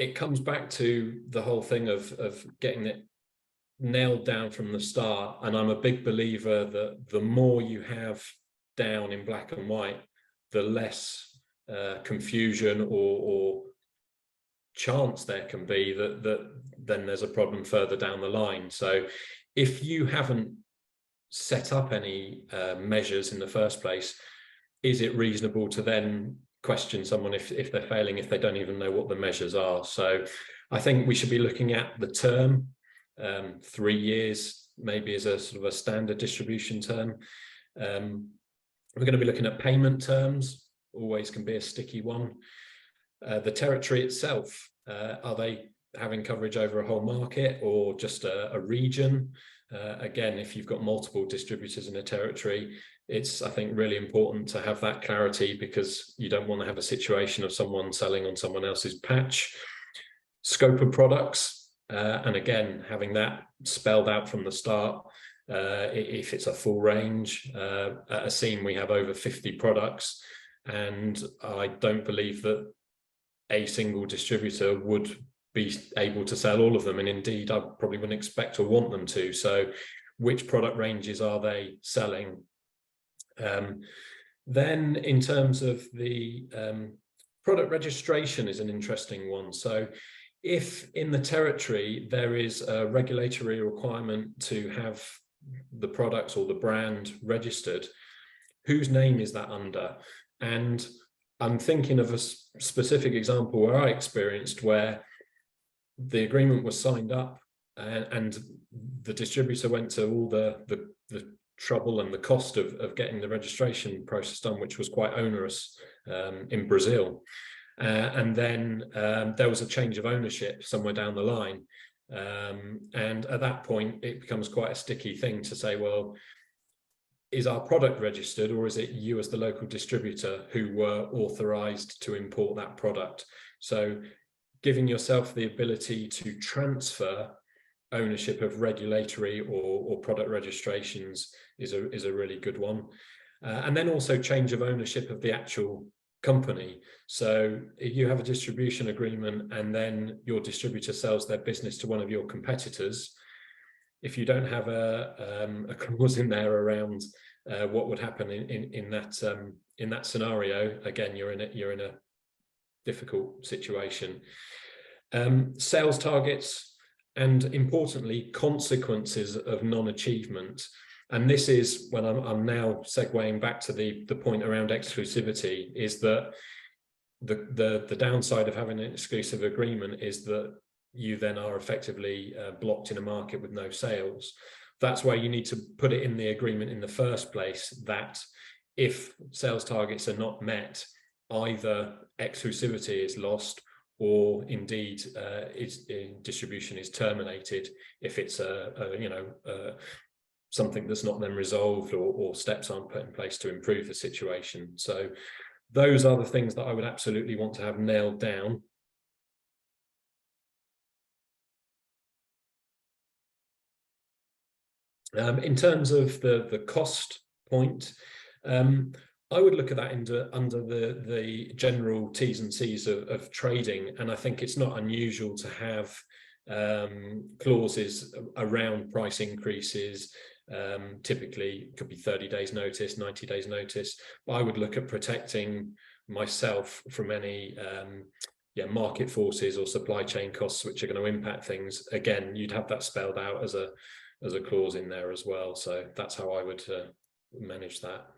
it comes back to the whole thing of getting it nailed down from the start. And I'm a big believer that the more you have down in black and white, the less confusion or chance there can be that then there's a problem further down the line. So if you haven't set up any measures in the first place, is it reasonable to then question someone if they're failing, if they don't even know what the measures are? So I think we should be looking at the term. 3 years maybe is a sort of a standard distribution term. We're going to be looking at payment terms, always can be a sticky one. The territory itself, are they having coverage over a whole market or just a region? Again, if you've got multiple distributors in a territory, it's, I think, really important to have that clarity, because you don't want to have a situation of someone selling on someone else's patch. Scope of products, and again, having that spelled out from the start. If it's a full range, at a seam we have over 50 products, and I don't believe that a single distributor would be able to sell all of them, and indeed I probably wouldn't expect or want them to. So which product ranges are they selling? Then in terms of the product registration is an interesting one. So if in the territory there is a regulatory requirement to have the products or the brand registered, whose name is that under? And I'm thinking of a specific example where I experienced where the agreement was signed up and the distributor went to all the trouble and the cost of getting the registration process done, which was quite onerous in Brazil. And then there was a change of ownership somewhere down the line. And at that point, it becomes quite a sticky thing to say, well, is our product registered, or is it you as the local distributor who were authorized to import that product? So giving yourself the ability to transfer ownership of regulatory or product registrations is a really good one. And then also change of ownership of the actual company. So if you have a distribution agreement and then your distributor sells their business to one of your competitors, if you don't have a clause in there around what would happen in that scenario, again, you're in a difficult situation. Sales targets, and importantly, consequences of non-achievement. And this is when I'm now segueing back to the point around exclusivity, is that the downside of having an exclusive agreement is that you then are effectively blocked in a market with no sales. That's why you need to put it in the agreement in the first place, that if sales targets are not met, either exclusivity is lost, or indeed distribution is terminated if it's something that's not then resolved, or steps aren't put in place to improve the situation. So those are the things that I would absolutely want to have nailed down. In terms of the cost point, I would look at that under the general T's and C's of trading, and I think it's not unusual to have clauses around price increases. Typically it could be 30 days notice, 90 days notice, but I would look at protecting myself from any market forces or supply chain costs which are going to impact things. Again, you'd have that spelled out as a clause in there as well. So that's how I would manage that.